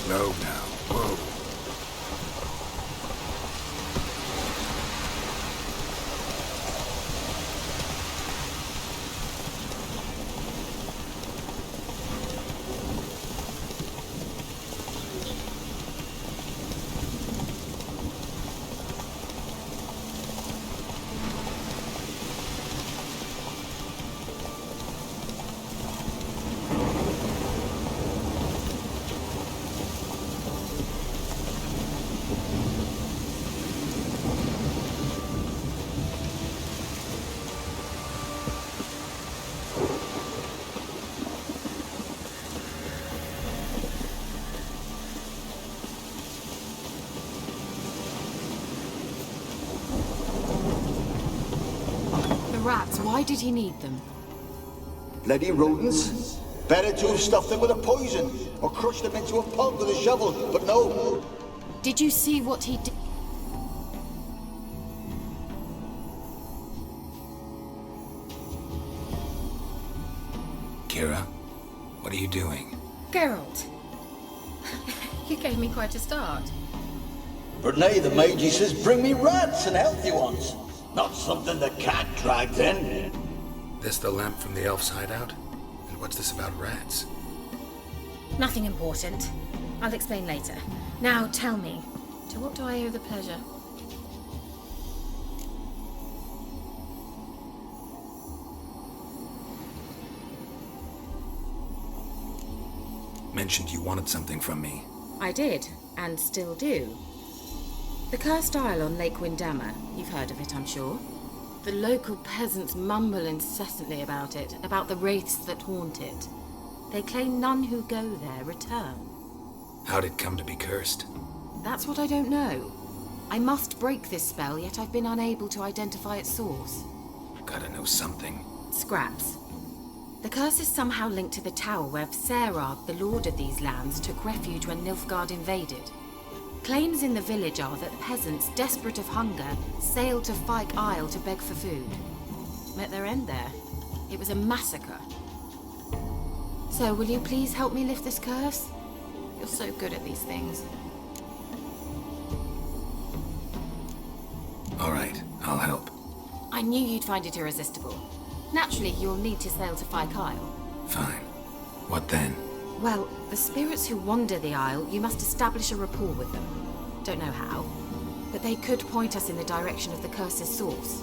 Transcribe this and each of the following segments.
Slow now. Whoa. Rats, why did he need them? Bloody rodents. Better to have stuffed them with a poison, or crushed them into a pulp with a shovel, but no. Did you see what he did? Kira, what are you doing? Geralt. You gave me quite a start. But nay, the mage says bring me rats and healthy ones. Not something the cat dragged in. This the lamp from the elf's hideout? And what's this about rats? Nothing important. I'll explain later. Now tell me, to what do I owe the pleasure? Mentioned you wanted something from me. I did, and still do. The Cursed Isle on Lake Windammer. You've heard of it, I'm sure. The local peasants mumble incessantly about it, about the wraiths that haunt it. They claim none who go there return. How'd it come to be cursed? That's what I don't know. I must break this spell, yet I've been unable to identify its source. Gotta know something. Scraps. The curse is somehow linked to the tower where Serag, the lord of these lands, took refuge when Nilfgaard invaded. Claims in the village are that peasants, desperate of hunger, sailed to Fyke Isle to beg for food. Met their end there. It was a massacre. So, will you please help me lift this curse? You're so good at these things. All right, I'll help. I knew you'd find it irresistible. Naturally, you'll need to sail to Fyke Isle. Fine. What then? Well, the spirits who wander the Isle, you must establish a rapport with them. Don't know how, but they could point us in the direction of the curse's source.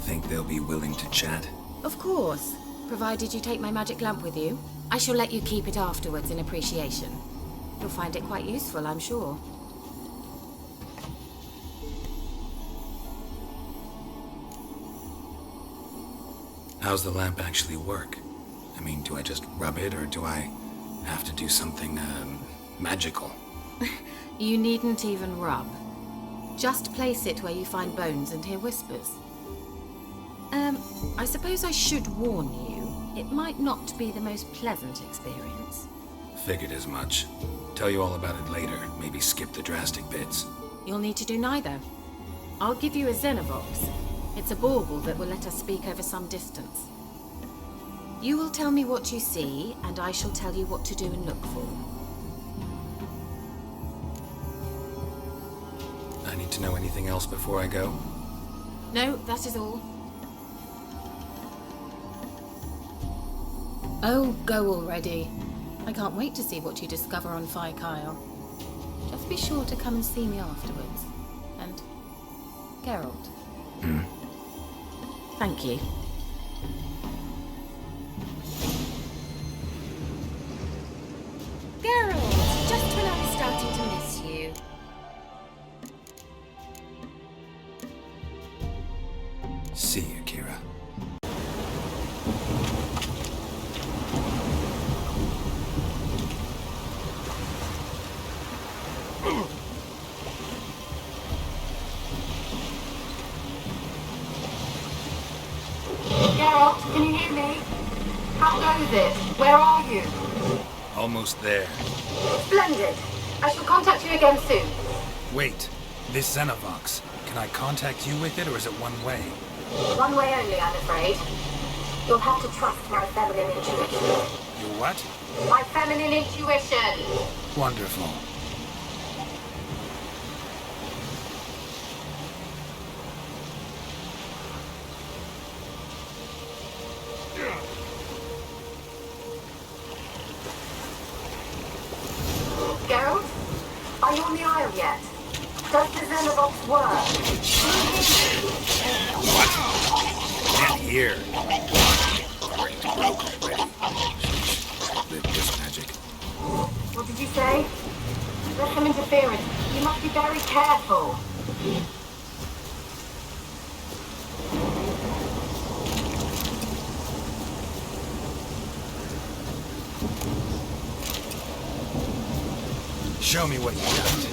Think they'll be willing to chat? Of course, provided you take my magic lamp with you. I shall let you keep it afterwards in appreciation. You'll find it quite useful, I'm sure. How's the lamp actually work? I mean, do I just rub it, or do I have to do something, magical? You needn't even rub. Just place it where you find bones and hear whispers. I suppose I should warn you, it might not be the most pleasant experience. Figured as much. Tell you all about it later, maybe skip the drastic bits. You'll need to do neither. I'll give you a Xenovox. It's a bauble that will let us speak over some distance. You will tell me what you see, and I shall tell you what to do and look for. I need to know anything else before I go? No, that is all. Oh, go already. I can't wait to see what you discover on Fyke Isle. Just be sure to come and see me afterwards. And Geralt. Thank you. Geralt, just when I was starting to miss you. See you, Kira. Geralt, can you hear me? How goes it? Where are you? Almost there. Splendid. I shall contact you again soon. Wait, this Xenovox. Can I contact you with it, or is it one way? One way only, I'm afraid. You'll have to trust my feminine intuition. You what? My feminine intuition! Wonderful. Geralt? Are you on the Isle yet? Does the Xenobox work? Can't hear. Brain's broke already. Live this magic. What did you say? There's some interference. You must be very careful. Show me what you got.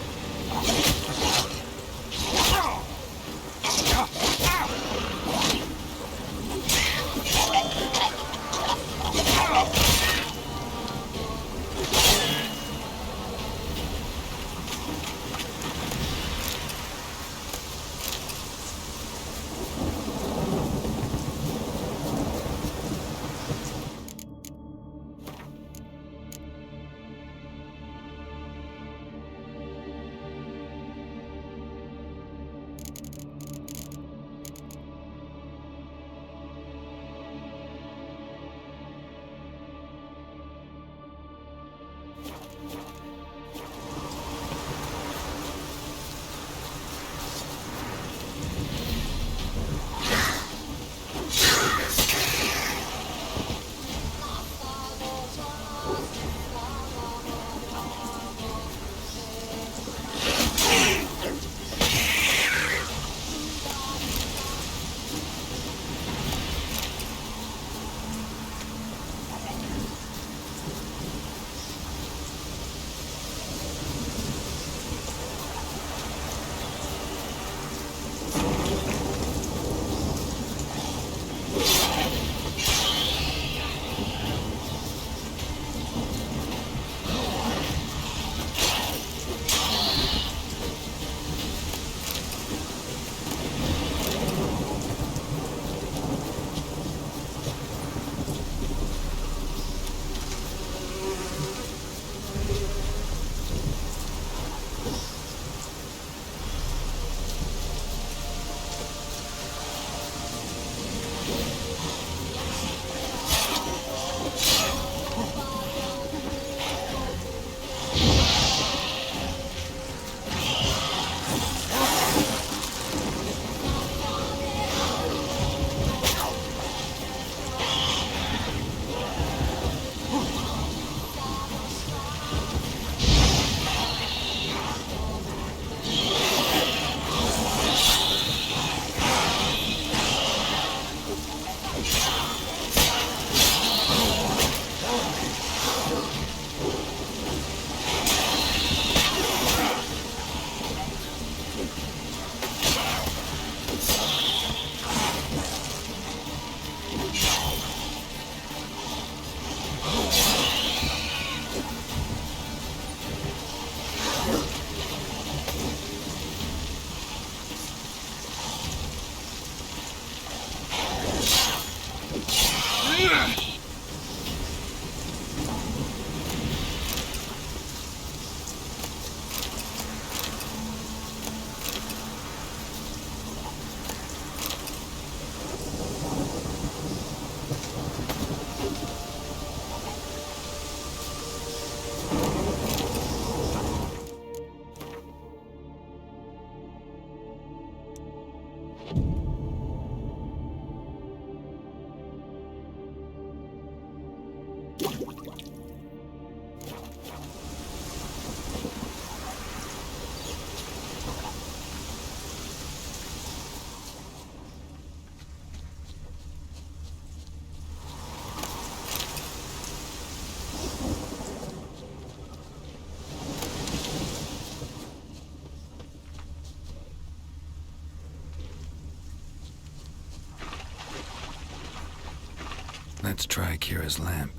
Let's try Kira's lamp.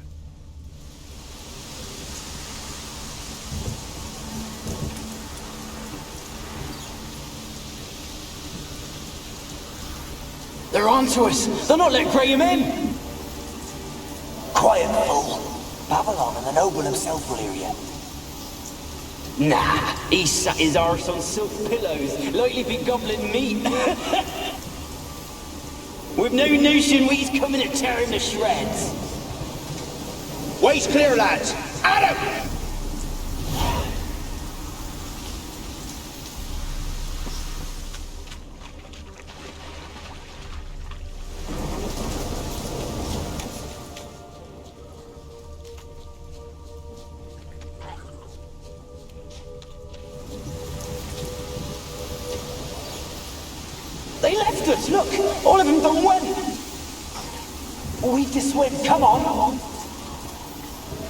They're onto us! They're not letting Graham in! Quiet, fool. Babylon and the noble himself will hear you. Nah, he sat his arse on silk pillows, like he'd be gobbling meat. With no notion he's coming to tear him to shreds. Way's clear, lads. Adam! They left us, look! All of them done went! We just went, come on!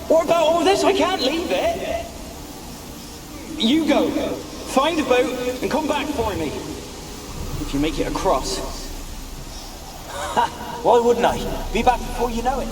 What about all this? I can't leave it! You go! Find a boat and come back for me! If you make it across. Ha! Why wouldn't I? Be back before you know it.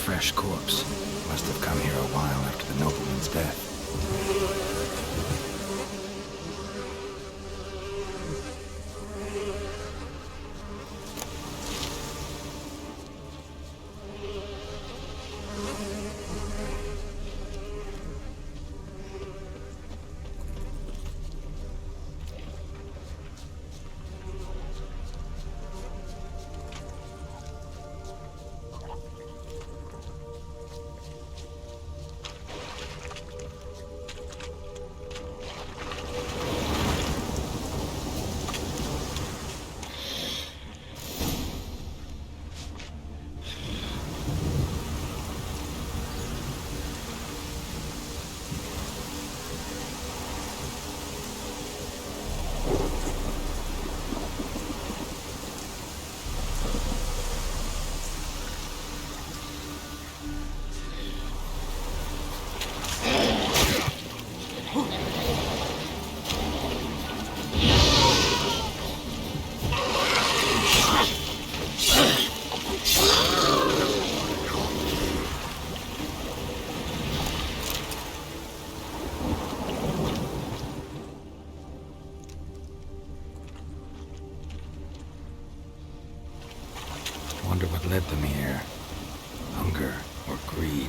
Fresh corpse. Must have come here a while after the nobleman's death. Wonder what led them here. Hunger or greed.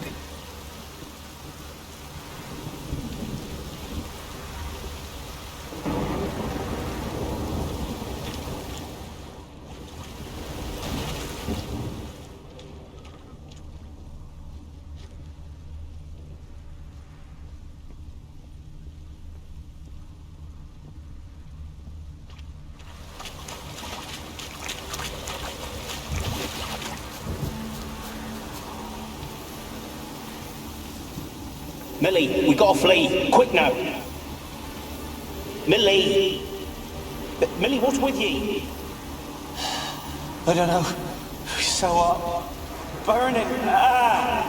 Millie, we gotta flee. Quick now. Millie. Millie, what's with ye? I don't know. So hot. Burning. Ah.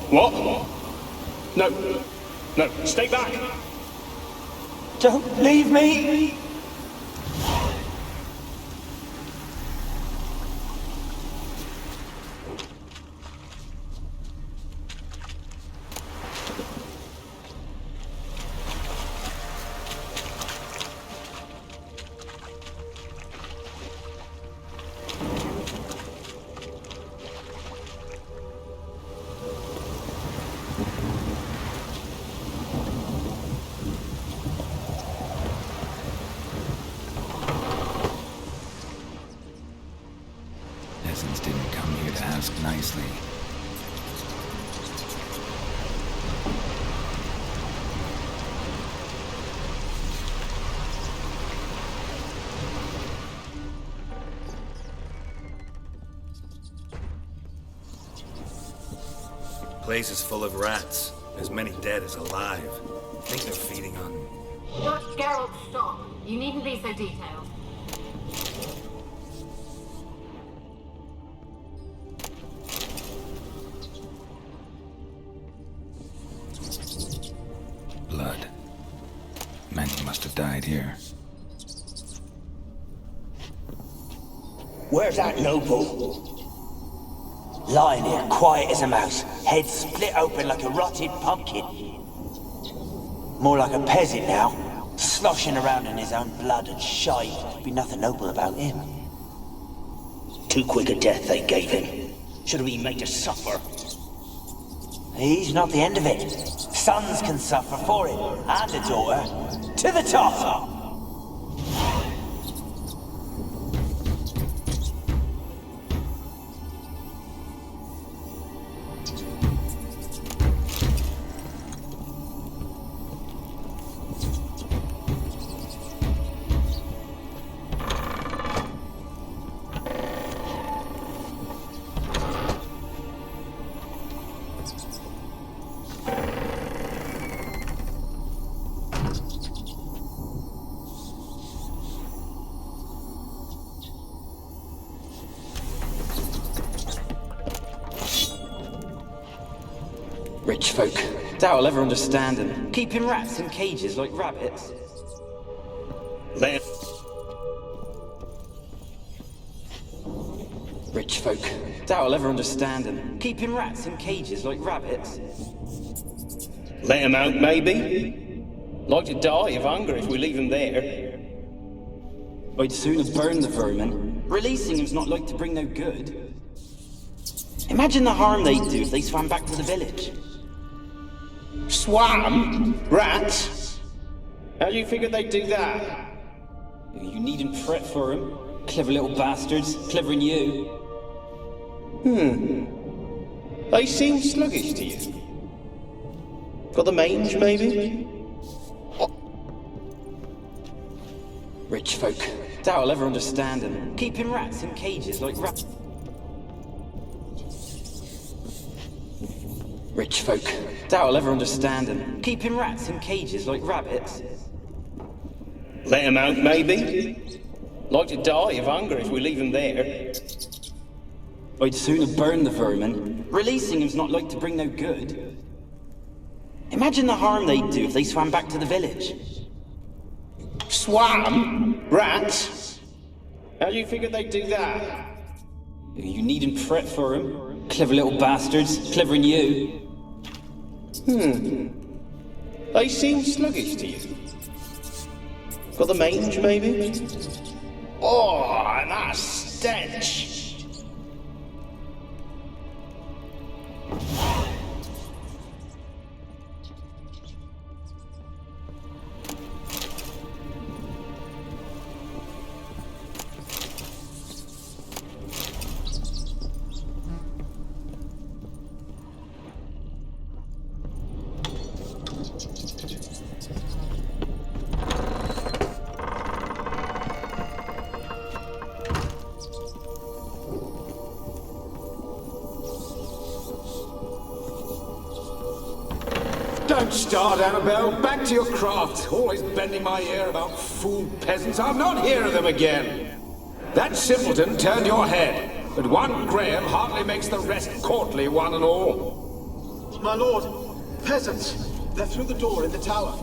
What? No. No, stay back. Don't leave me. Peasants didn't come here to ask nicely. Place is full of rats. As many dead as alive. I think they're feeding on That's Geralt, stop. You needn't be so detailed. Blood. Many must have died here. Where's that noble? Lying here, quiet as a mouse, head split open like a rotted pumpkin. More like a peasant now, sloshing around in his own blood and shite. Be nothing noble about him. Too quick a death they gave him. Should have been made to suffer. He's not the end of it. Sons can suffer for it, and a daughter. To the top! Rich folk. Doubt I'll ever understand them. Keeping rats in cages like rabbits. Rich folk. Doubt I'll ever understand them. Keeping rats in cages like rabbits. Let him out, maybe? Like to die of hunger if we leave him there. I'd sooner burn the vermin. Releasing him's not like to bring no good. Imagine the harm they'd do if they swam back to the village. Swam? Rats? How do you figure they'd do that? You needn't fret for him. Clever little bastards. Clever than you. They seem sluggish to you. Got the mange, maybe? Rich folk. Doubt I'll ever understand them. Keeping rats in cages like rabbits. Rich folk. Doubt I'll ever understand them. Keeping rats in cages like rabbits. Let him out, maybe? Like to die of hunger if we leave him there. I'd sooner burn the vermin. Releasing him's not like to bring no good. Imagine the harm they'd do if they swam back to the village. Swam? Rats? How do you figure they'd do that? You needn't fret for him. Clever little bastards. Clever than you. They seem sluggish to you. Got the mange, maybe? Oh, and that stench! Don't start, Annabelle. Back to your craft. Always bending my ear about fool peasants. I'll not hear of them again. That simpleton turned your head, but one Graham hardly makes the rest courtly, one and all. My lord, peasants. They're through the door in the tower.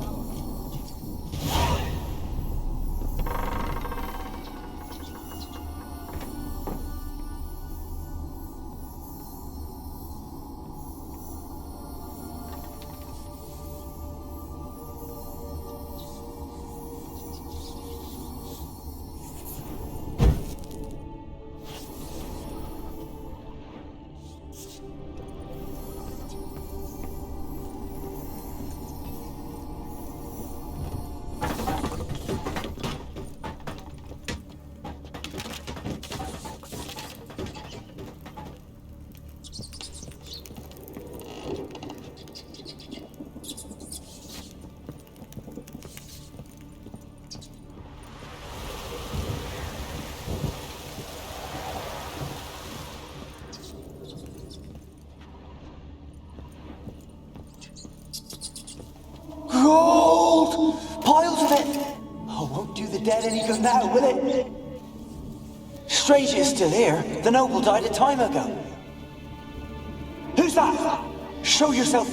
any good now, will it? Strange it's still here. The noble died a time ago. Who's that? Show yourself.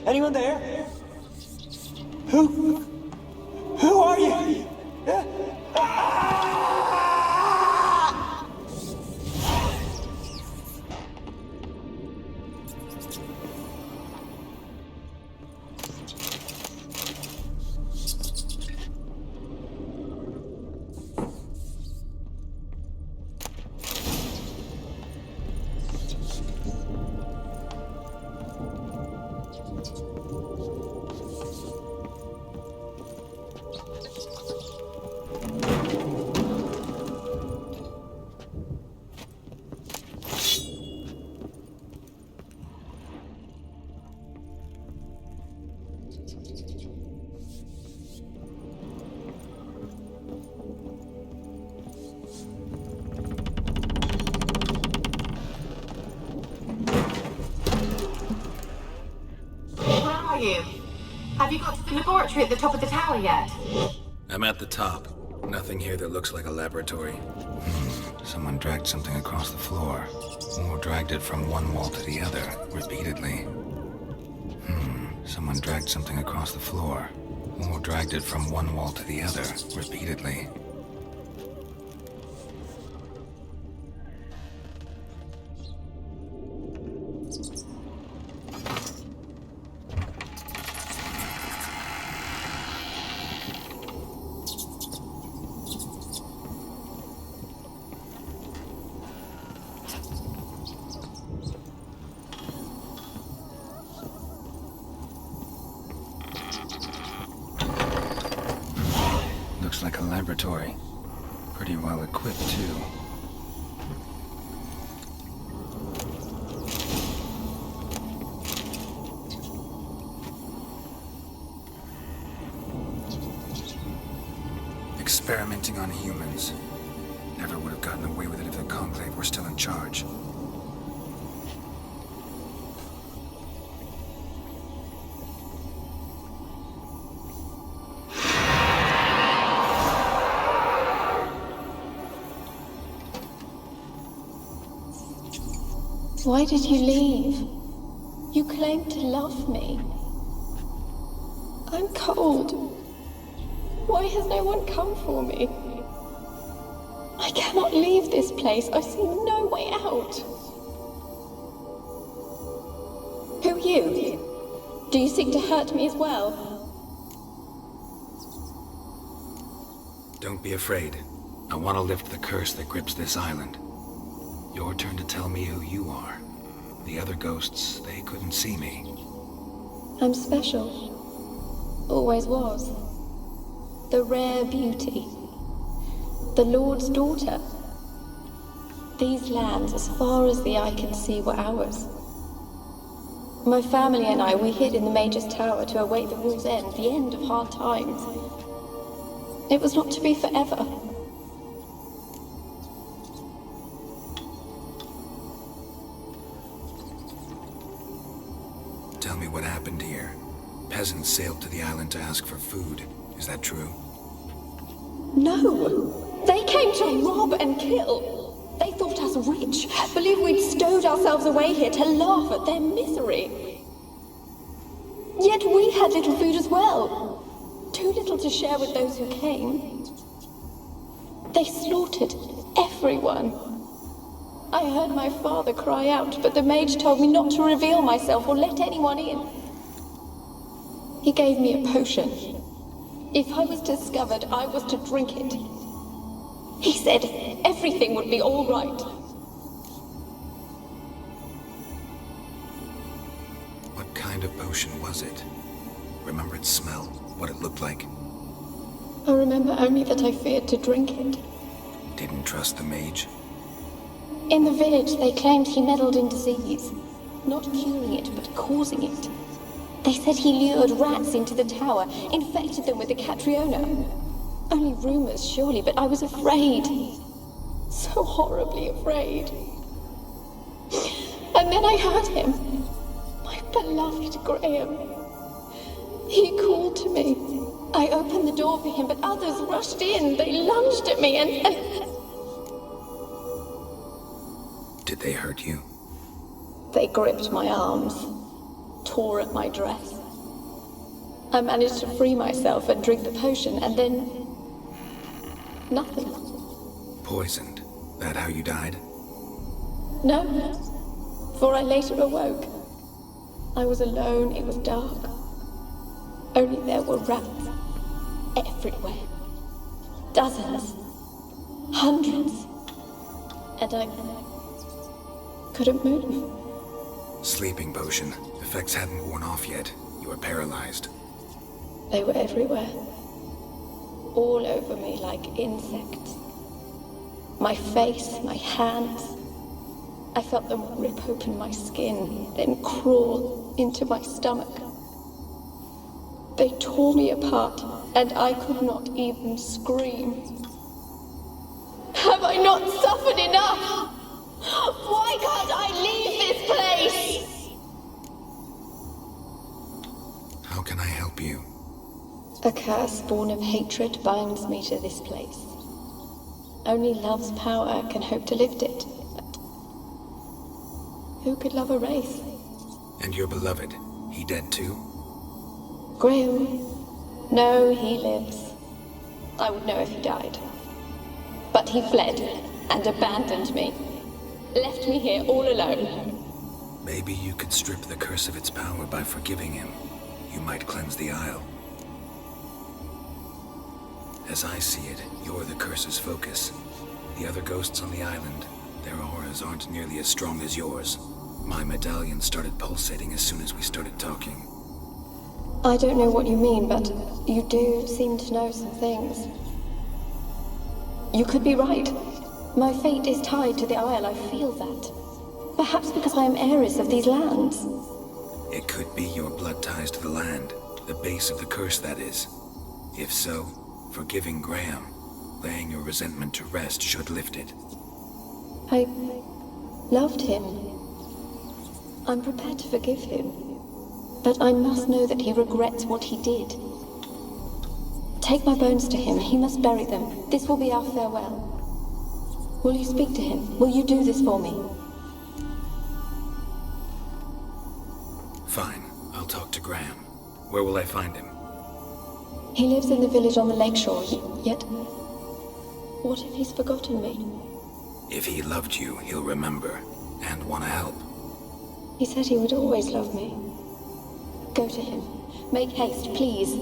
Anyone there? Who are you? Have you got to the laboratory at the top of the tower yet? I'm at the top. Nothing here that looks like a laboratory. Someone dragged something across the floor. Or dragged it from one wall to the other, repeatedly. Someone dragged something across the floor. Or dragged it from one wall to the other, repeatedly. Looks like a laboratory. Pretty well equipped, too. Experimenting on humans. Never would have gotten away with it if the Conclave were still in charge. Why did you leave? You claimed to love me. I'm cold. Why has no one come for me? I cannot leave this place. I see no way out. Who are you? Do you seek to hurt me as well? Don't be afraid. I want to lift the curse that grips this island. Your turn to tell me who you are. The other ghosts, they couldn't see me. I'm special. Always was. The rare beauty. The Lord's daughter. These lands, as far as the eye can see, were ours. My family and I, we hid in the Major's Tower to await the war's end, the end of hard times. It was not to be forever. Tell me what happened here. Peasants sailed to the island to ask for food. Is that true? No! They came to rob and kill. They thought us rich, believed we'd stowed ourselves away here to laugh at their misery. Yet we had little food as well. Too little to share with those who came. They slaughtered everyone. I heard my father cry out, but the mage told me not to reveal myself or let anyone in. He gave me a potion. If I was discovered, I was to drink it. He said everything would be all right. What kind of potion was it? Remember its smell? What it looked like? I remember only that I feared to drink it. Didn't trust the mage? In the village, they claimed he meddled in disease. Not curing it, but causing it. They said he lured rats into the tower, infected them with the Catriona. Only rumors, surely, but I was afraid. So horribly afraid. And then I heard him. My beloved Graham. He called to me. I opened the door for him, but others rushed in. They lunged at me and... Did they hurt you? They gripped my arms, tore at my dress. I managed to free myself and drink the potion, and then... nothing. Poisoned? That how you died? No, for I later awoke. I was alone, it was dark. Only there were rats everywhere. Dozens. Hundreds. And I couldn't move. Sleeping potion. Effects hadn't worn off yet. You were paralyzed. They were everywhere. All over me like insects. My face, my hands. I felt them rip open my skin, then crawl into my stomach. They tore me apart, and I could not even scream. Have I not suffered enough? Why can't I leave this place? How can I help you? A curse born of hatred binds me to this place. Only love's power can hope to lift it. But who could love a wraith? And your beloved, he dead too? Graham? No, he lives. I would know if he died. But he fled and abandoned me. Left me here all alone. Maybe you could strip the curse of its power by forgiving him. You might cleanse the Isle. As I see it, you're the curse's focus. The other ghosts on the island, their auras aren't nearly as strong as yours. My medallion started pulsating as soon as we started talking. I don't know what you mean, but you do seem to know some things. You could be right. My fate is tied to the Isle, I feel that. Perhaps because I am heiress of these lands. It could be your blood ties to the land, the base of the curse, that is. If so, forgiving Graham, laying your resentment to rest should lift it. I loved him. I'm prepared to forgive him. But I must know that he regrets what he did. Take my bones to him. He must bury them. This will be our farewell. Will you speak to him? Will you do this for me? Fine. I'll talk to Graham. Where will I find him? He lives in the village on the lakeshore, yet... what if he's forgotten me? If he loved you, he'll remember, and want to help. He said he would always love me. Go to him. Make haste, please.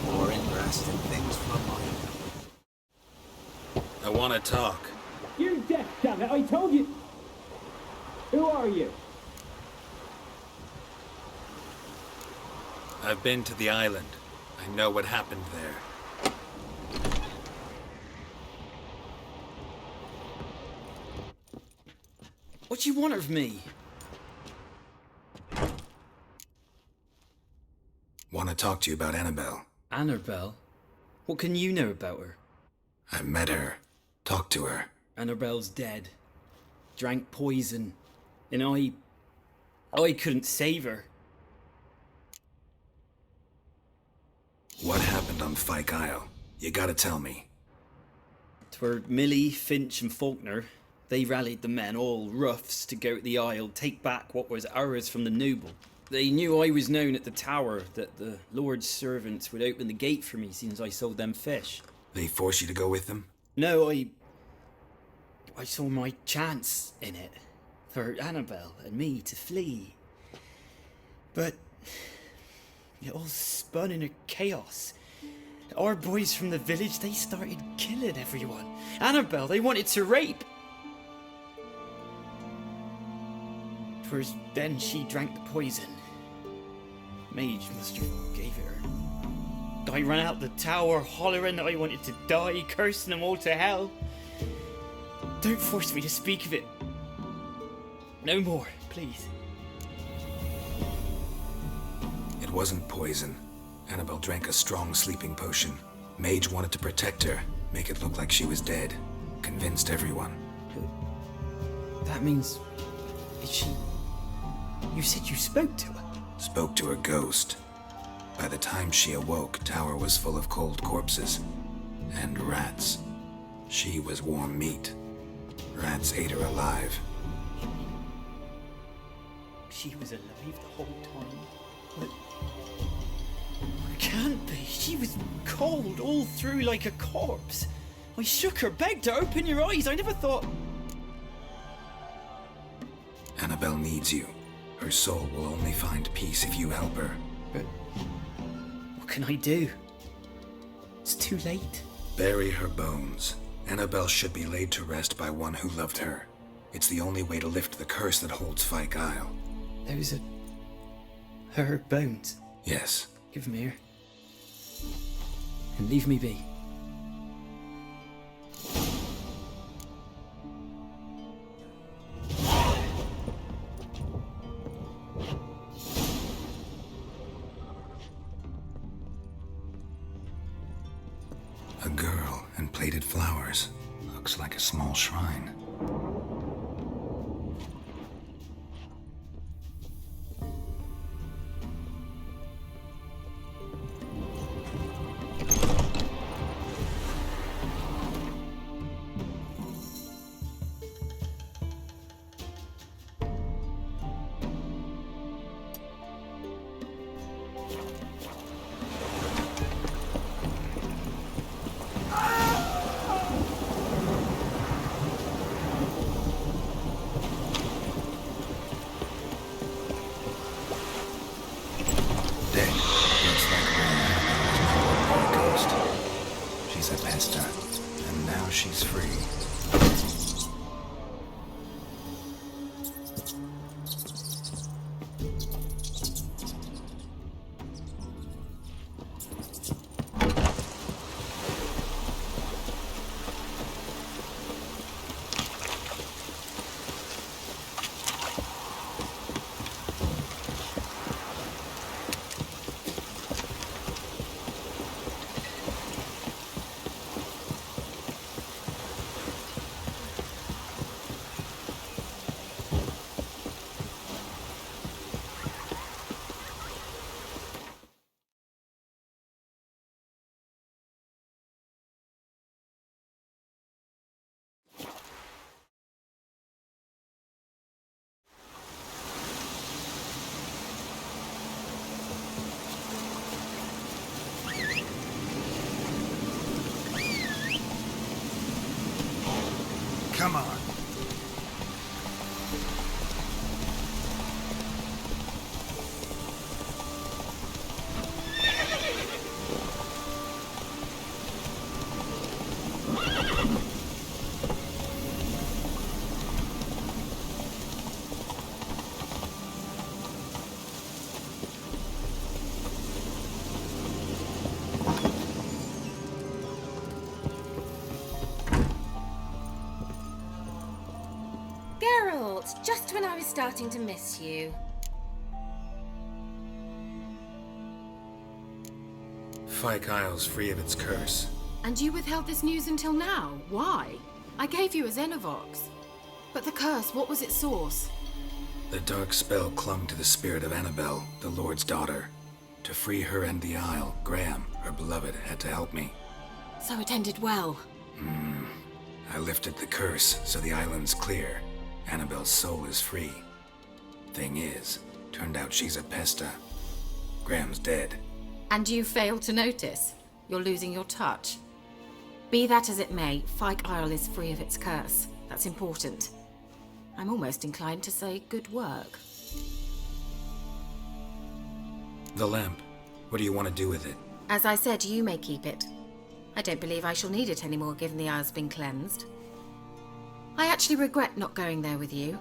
More interesting things from mine. I want to talk. You're deaf, damn it! I told you. Who are you? I've been to the island. I know what happened there. What do you want of me? Want to talk to you about Annabelle. Annabelle? What can you know about her? I've met her. Talked to her. Annabelle's dead. Drank poison. And I couldn't save her. What happened on Fyke Isle? You gotta tell me. 'Twere Millie, Finch and Faulkner. They rallied the men, all roughs, to go to the Isle, take back what was ours from the noble. They knew I was known at the tower, that the Lord's servants would open the gate for me since I sold them fish. They force you to go with them? No, I saw my chance in it, for Annabelle and me to flee. But it all spun in a chaos. Our boys from the village, they started killing everyone. Annabelle, they wanted to rape. 'Twas then she drank the poison. Mage must have gave it her. I ran out the tower hollering that I wanted to die, cursing them all to hell. Don't force me to speak of it. No more, please. It wasn't poison. Annabelle drank a strong sleeping potion. Mage wanted to protect her, make it look like she was dead. Convinced everyone. That means... is she... You said you spoke to her? Spoke to her ghost. By the time she awoke, tower was full of cold corpses. And rats. She was warm meat. Rats ate her alive. She was alive the whole time? But... it can't be. She was cold all through like a corpse. I shook her, begged her, open your eyes. I never thought... Annabelle needs you. Her soul will only find peace if you help her. But... what can I do? It's too late. Bury her bones. Annabelle should be laid to rest by one who loved her. It's the only way to lift the curse that holds Fyke Isle. Those are... her bones? Yes. Give them here. And leave me be. A girl and plated flowers. Looks like a small shrine. She's free. Come on. Geralt, just when I was starting to miss you. Fyke Isle's free of its curse. And you withheld this news until now. Why? I gave you a Xenovox. But the curse, what was its source? The dark spell clung to the spirit of Annabelle, the Lord's daughter. To free her and the Isle, Graham, her beloved, had to help me. So it ended well. I lifted the curse, so the island's clear. Annabelle's soul is free. Thing is, turned out she's a pesta. Graham's dead. And you failed to notice? You're losing your touch. Be that as it may, Fyke Isle is free of its curse. That's important. I'm almost inclined to say good work. The lamp. What do you want to do with it? As I said, you may keep it. I don't believe I shall need it anymore, given the Isle's been cleansed. I actually regret not going there with you.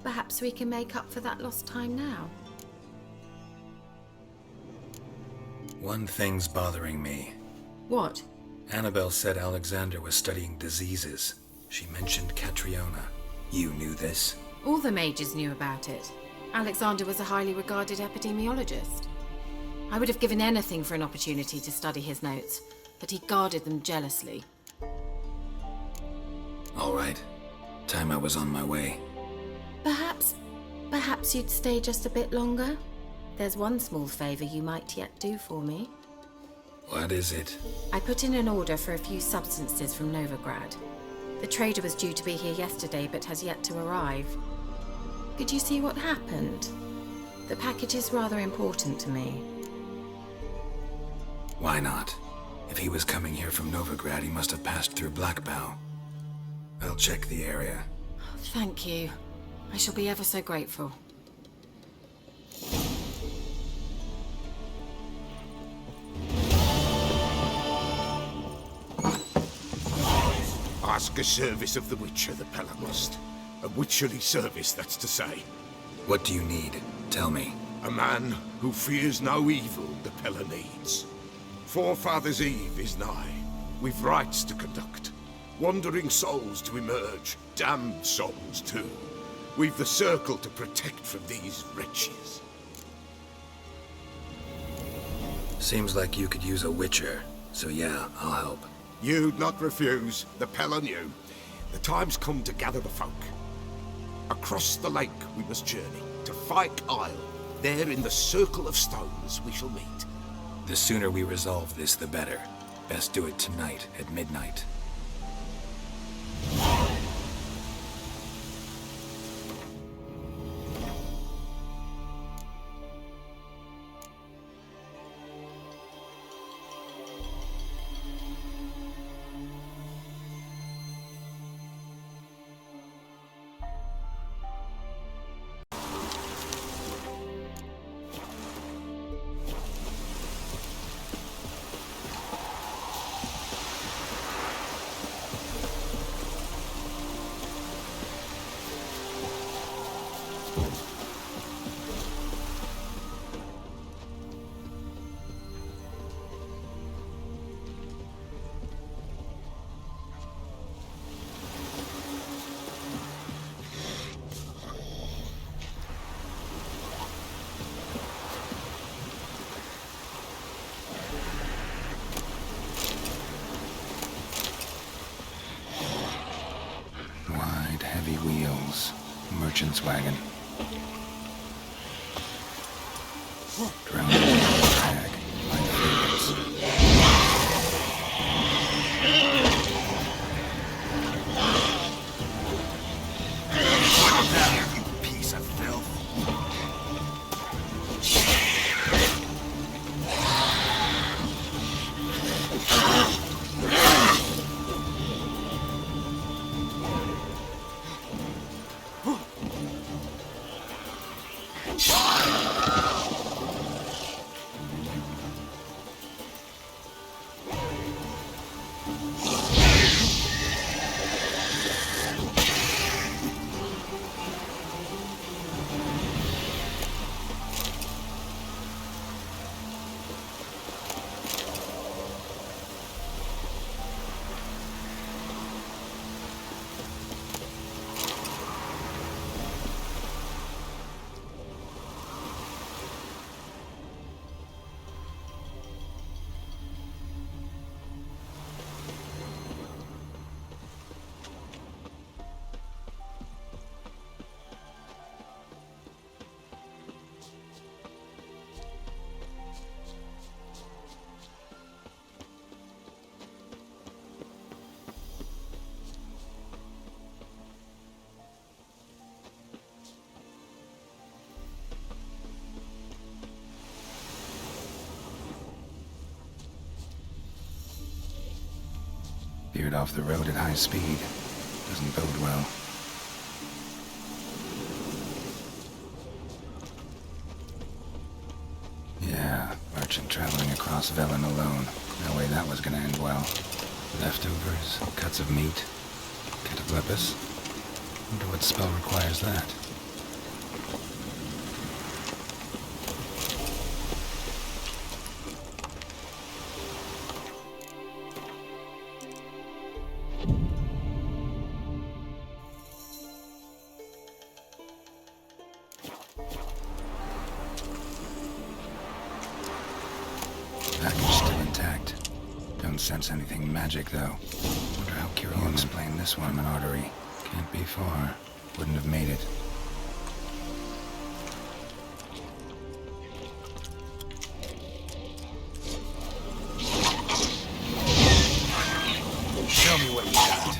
Perhaps we can make up for that lost time now. One thing's bothering me. What? Annabelle said Alexander was studying diseases. She mentioned Catriona. You knew this? All the mages knew about it. Alexander was a highly regarded epidemiologist. I would have given anything for an opportunity to study his notes, but he guarded them jealously. All right. Time I was on my way. Perhaps you'd stay just a bit longer? There's one small favor you might yet do for me. What is it? I put in an order for a few substances from Novigrad. The trader was due to be here yesterday, but has yet to arrive. Could you see what happened? The package is rather important to me. Why not? If he was coming here from Novigrad, he must have passed through Blackbow. I'll check the area. Thank you. I shall be ever so grateful. Ask a service of the Witcher, the Pella must. A witcherly service, that's to say. What do you need? Tell me. A man who fears no evil the Pella needs. Forefathers' Eve is nigh. We've rites to conduct. Wandering souls to emerge. Damned souls, too. We've the circle to protect from these wretches. Seems like you could use a witcher, so yeah, I'll help. You'd not refuse. The Pell on you. The time's come to gather the folk. Across the lake we must journey, to Fyke Isle. There in the circle of stones we shall meet. The sooner we resolve this, the better. Best do it tonight, at midnight. Heavy wheels. Merchant's wagon. Drowning in the drag. My favorites. Down, you piece of filth. Veered off the road at high speed. Doesn't bode well. Yeah, merchant traveling across Velen alone. No way that was gonna end well. Leftovers, cuts of meat, cataclysmic. Wonder what spell requires that. Package still intact. Don't sense anything magic, though. Wonder how Kira will explain this one. An artery. Can't be far. Wouldn't have made it. Show me what you got.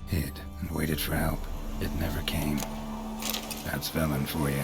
Hid and waited for help. It never came. That's Velen for you.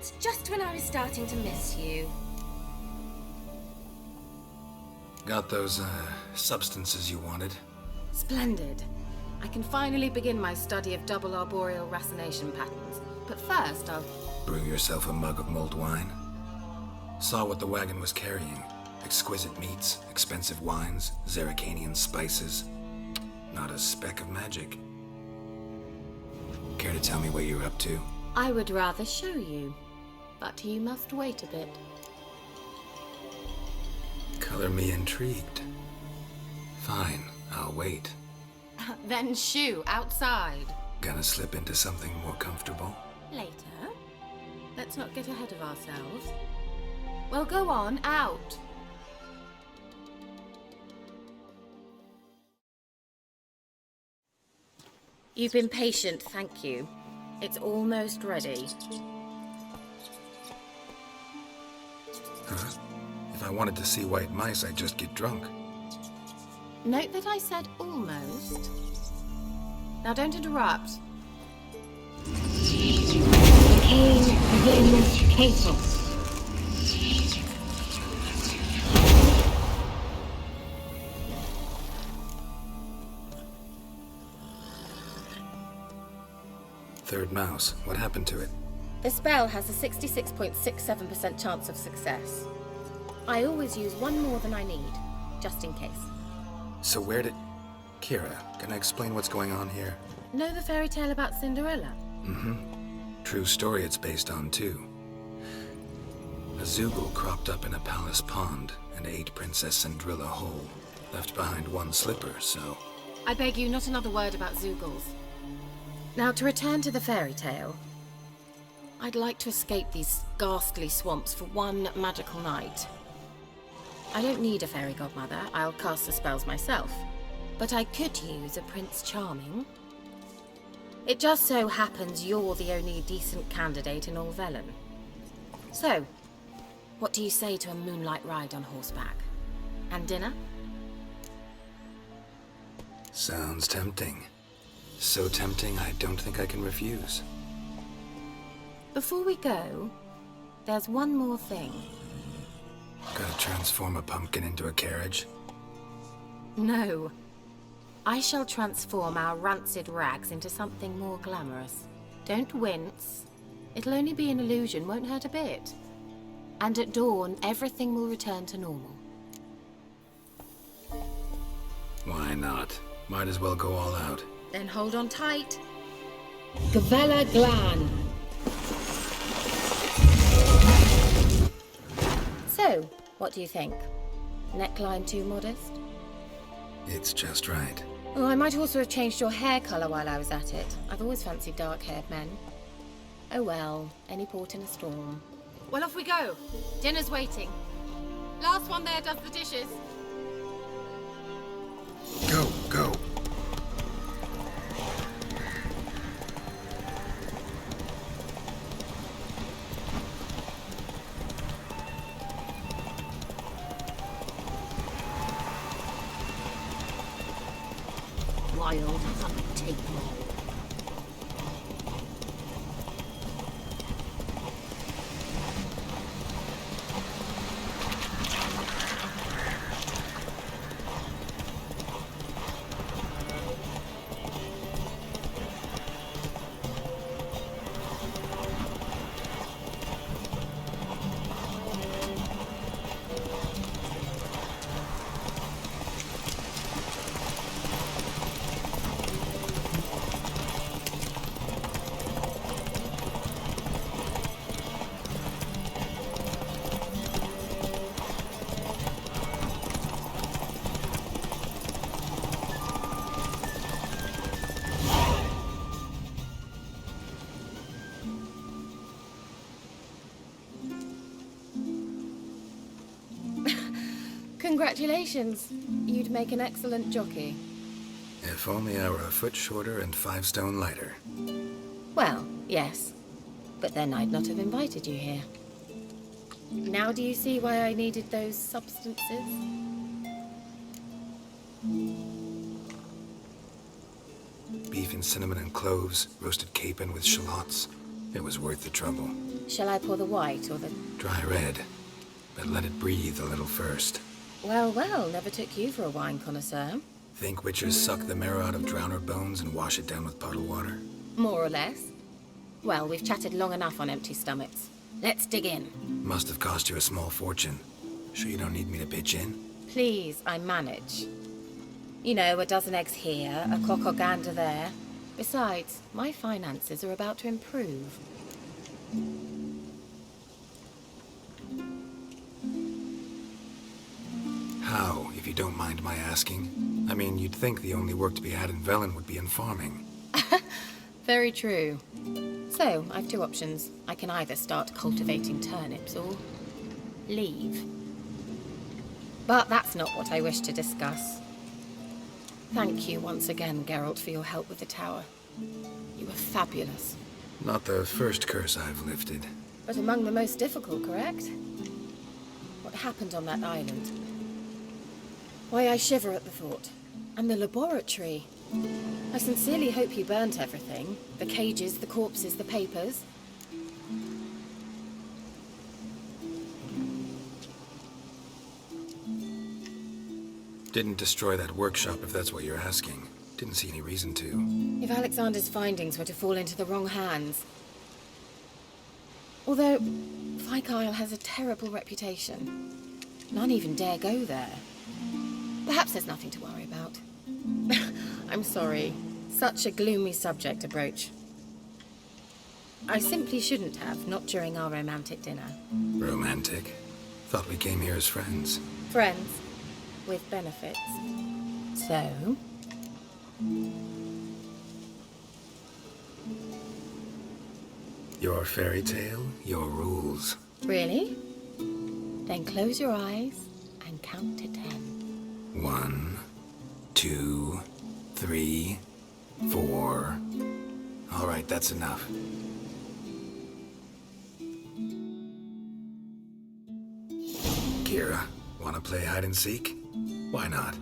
And just when I was starting to miss you. Got those, substances you wanted? Splendid. I can finally begin my study of double arboreal racination patterns. But first, I'll... Brew yourself a mug of mulled wine. Saw what the wagon was carrying. Exquisite meats, expensive wines, Zerricanian spices. Not a speck of magic. Care to tell me what you're up to? I would rather show you, but you must wait a bit. Color me intrigued. Fine, I'll wait. Then shoo, outside. Gonna slip into something more comfortable? Later. Let's not get ahead of ourselves. Well, go on, out. You've been patient, thank you. It's almost ready. Huh? If I wanted to see white mice, I'd just get drunk. Note that I said almost. Now don't interrupt. Cane vindicator. Third mouse. What happened to it? The spell has a 66.67% chance of success. I always use one more than I need, just in case. So where did... Kira, can I explain what's going on here? Know the fairy tale about Cinderella? Mm-hmm. True story it's based on, too. A Zoogle cropped up in a palace pond and ate Princess Cinderella whole. Left behind one slipper, so... I beg you, not another word about Zoogles. Now, to return to the fairy tale, I'd like to escape these ghastly swamps for one magical night. I don't need a fairy godmother, I'll cast the spells myself. But I could use a Prince Charming. It just so happens you're the only decent candidate in all Velen. So, what do you say to a moonlight ride on horseback? And dinner? Sounds tempting. So tempting, I don't think I can refuse. Before we go, there's one more thing. Gotta transform a pumpkin into a carriage? No. I shall transform our rancid rags into something more glamorous. Don't wince. It'll only be an illusion, won't hurt a bit. And at dawn, everything will return to normal. Why not? Might as well go all out. Then hold on tight. Gavella Glan. So, what do you think? Neckline too modest? It's just right. Oh, I might also have changed your hair colour while I was at it. I've always fancied dark-haired men. Oh well, any port in a storm. Well, off we go. Dinner's waiting. Last one there does the dishes. Go, go. Wild uptake. Congratulations. You'd make an excellent jockey. If only I were a foot shorter and 5 stone lighter. Well, yes. But then I'd not have invited you here. Now do you see why I needed those substances? Beef and cinnamon and cloves, roasted capon with shallots. It was worth the trouble. Shall I pour the white or the... Dry red, but let it breathe a little first. Well, never took you for a wine connoisseur. Think witchers suck the marrow out of drowner bones and wash it down with puddle water? More or less. Well, we've chatted long enough on empty stomachs. Let's dig in. Must have cost you a small fortune. Sure you don't need me to pitch in? Please, I manage. You know, a dozen eggs here, a cock or gander there. Besides, my finances are about to improve. How, if you don't mind my asking? I mean, you'd think the only work to be had in Velen would be in farming. Very true. So, I've two options. I can either start cultivating turnips or leave. But that's not what I wish to discuss. Thank you once again, Geralt, for your help with the tower. You were fabulous. Not the first curse I've lifted. But among the most difficult, correct? What happened on that island? Why, I shiver at the thought. And the laboratory. I sincerely hope you burnt everything. The cages, the corpses, the papers. Didn't destroy that workshop, if that's what you're asking. Didn't see any reason to. If Alexander's findings were to fall into the wrong hands. Although, Fyke Isle has a terrible reputation. None even dare go there. Perhaps there's nothing to worry about. I'm sorry. Such a gloomy subject to broach. I simply shouldn't have, not during our romantic dinner. Romantic? Thought we came here as friends. Friends. With benefits. So? Your fairy tale, your rules. Really? Then close your eyes and count to 10. 1, 2, 3, 4. All right, that's enough. Kira, want to play hide and seek? Why not?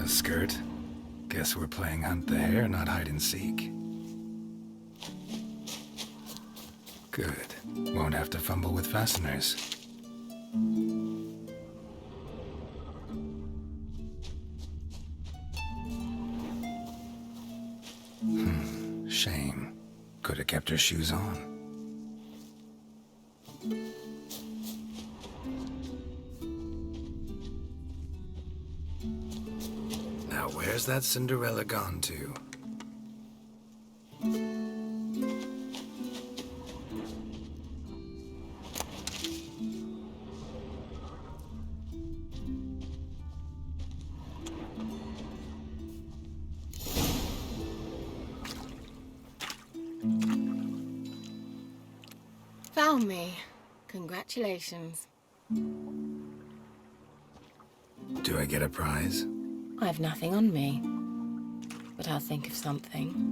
A skirt? Guess we're playing hunt the hare, not hide and seek. Good. Won't have to fumble with fasteners. Shame. Could have kept her shoes on. Now where's that Cinderella gone to? Found me. Congratulations. Do I get a prize? I've nothing on me. But I'll think of something.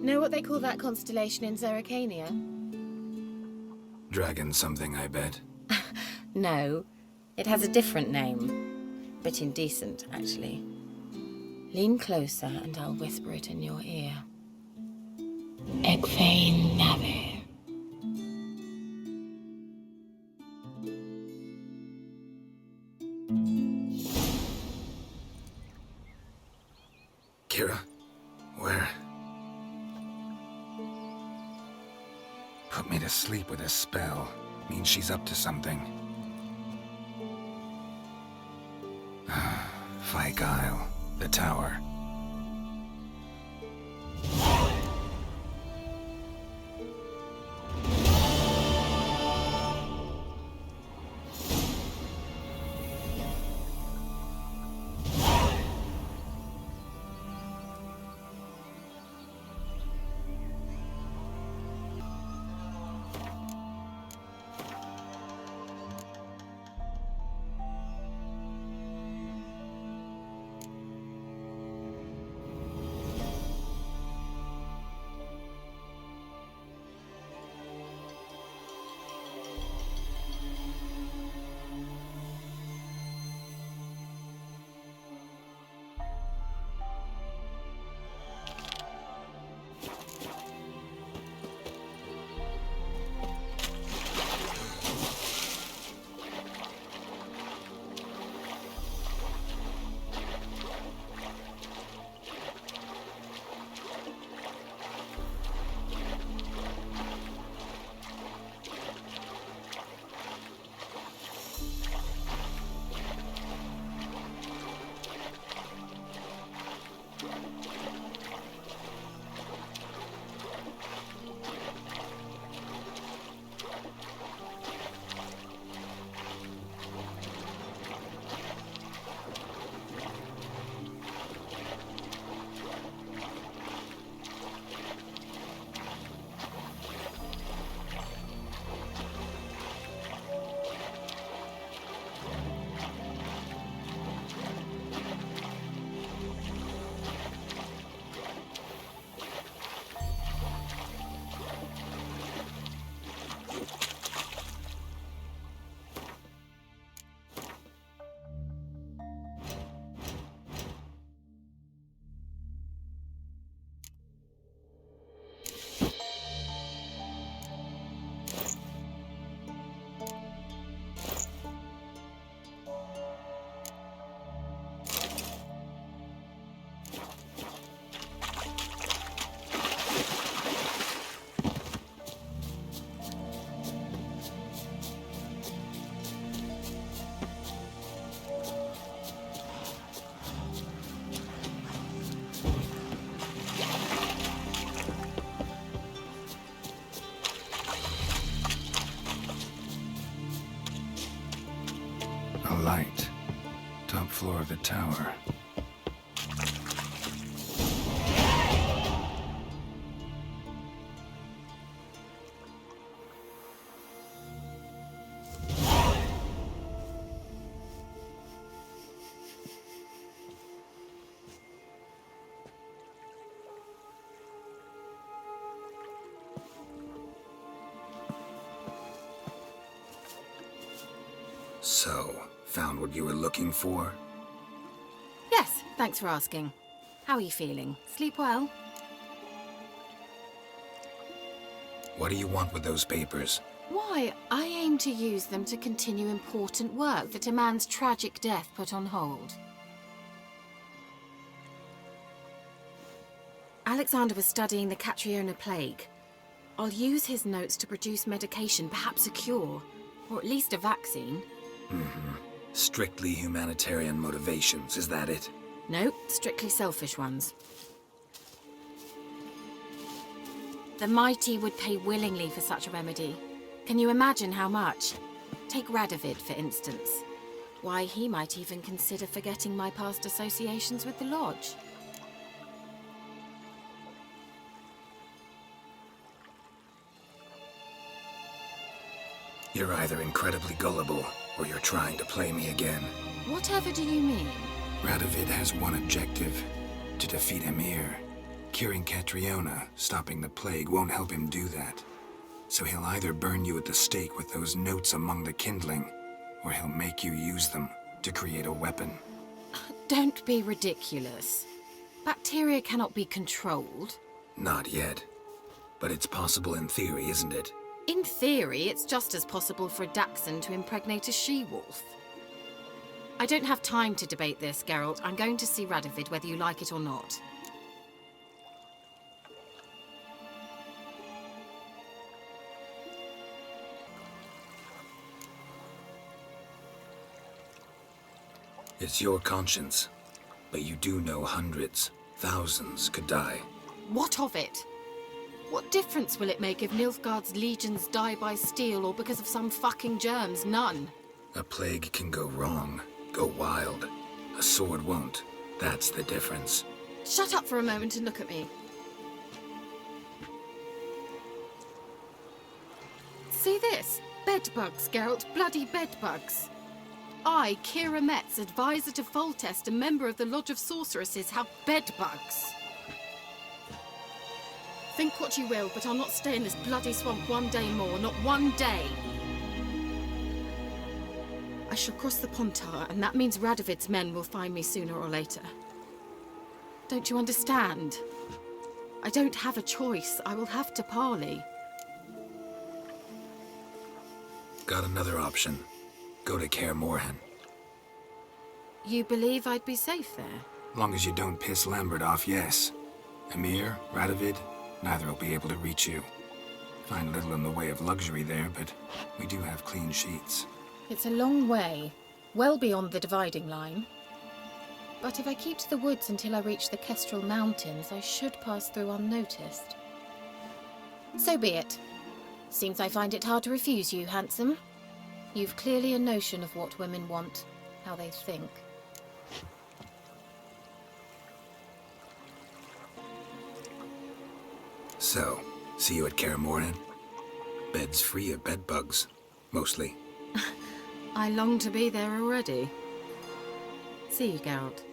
Know what they call that constellation in Zerrikania? Dragon something, I bet. No, it has a different name. Bit indecent, actually. Lean closer and I'll whisper it in your ear. Egfain Nave. Kira? Where? Put me to sleep with a spell. Means she's up to something. Fyke Isle. The tower. A light. Top floor of the tower. So, found what you were looking for? Yes, thanks for asking. How are you feeling? Sleep well? What do you want with those papers? Why, I aim to use them to continue important work that a man's tragic death put on hold. Alexander was studying the Catriona plague. I'll use his notes to produce medication, perhaps a cure, or at least a vaccine. Strictly humanitarian motivations, is that it? No, strictly selfish ones. The mighty would pay willingly for such a remedy. Can you imagine how much? Take Radovid, for instance. Why, he might even consider forgetting my past associations with the Lodge. You're either incredibly gullible, or you're trying to play me again. Whatever do you mean? Radovid has one objective: to defeat Emir. Curing Catriona, stopping the plague, won't help him do that. So he'll either burn you at the stake with those notes among the kindling, or he'll make you use them to create a weapon. Don't be ridiculous. Bacteria cannot be controlled. Not yet. But it's possible in theory, isn't it? In theory, it's just as possible for a Dachshund to impregnate a she-wolf. I don't have time to debate this, Geralt. I'm going to see Radovid whether you like it or not. It's your conscience. But you do know hundreds, thousands could die. What of it? What difference will it make if Nilfgaard's legions die by steel or because of some fucking germs? None. A plague can go wrong, go wild. A sword won't. That's the difference. Shut up for a moment and look at me. See this? Bedbugs, Geralt. Bloody bedbugs. I, Kira Metz, advisor to Foltest, a member of the Lodge of Sorceresses, have bedbugs. Think what you will, but I'll not stay in this bloody swamp one day more, not one day. I shall cross the Pontar, and that means Radovid's men will find me sooner or later. Don't you understand? I don't have a choice. I will have to parley. Got another option. Go to Kaer Morhen. You believe I'd be safe there? Long as you don't piss Lambert off, yes. Emir, Radovid, neither will be able to reach you. Find little in the way of luxury there, but we do have clean sheets. It's a long way, well beyond the dividing line. But if I keep to the woods until I reach the Kestrel Mountains, I should pass through unnoticed. So be it. Seems I find it hard to refuse you, handsome. You've clearly a notion of what women want, how they think. So, see you at Kaer Morhen? Beds free of bedbugs, mostly. I long to be there already. See you, Geralt.